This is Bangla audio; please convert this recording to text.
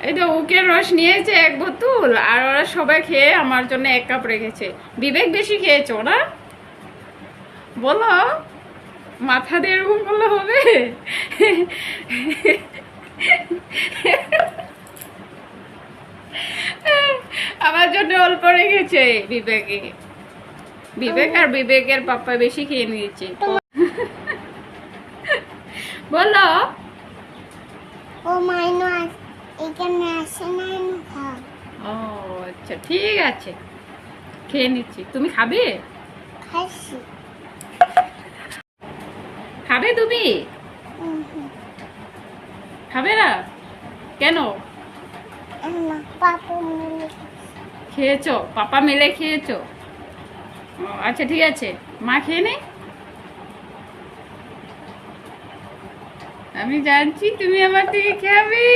এই তো উকের রস নিয়েছে 1 বোতল, আর ওরা সবাই খেয়ে আমার জন্য 1 কাপ রেখেছে। বিবেক বেশি খেয়েছো না? বলো, মাথা দিয়ে এরকম করলে হবে? আমার জন্য অল্প রেখেছে বিবেকে। বিবেক আর বিবেকের পাপ্পা বেশি খেয়ে নিয়েছে। বলো। ও মাইনো এখানে আসে না খাও। ও আচ্ছা, ঠিক আছে, খেয়ে নিচ্ছি। তুমি খাবে? খাসি। খাবে তুমি? খাবে না কেন? না, পাপা মিলে খেয়েছো? পাপা মিলে খেয়েছো? ও আচ্ছা, ঠিক আছে, মা খেয়ে নে। আমি জানছি তুমি আমার থেকে খাবে।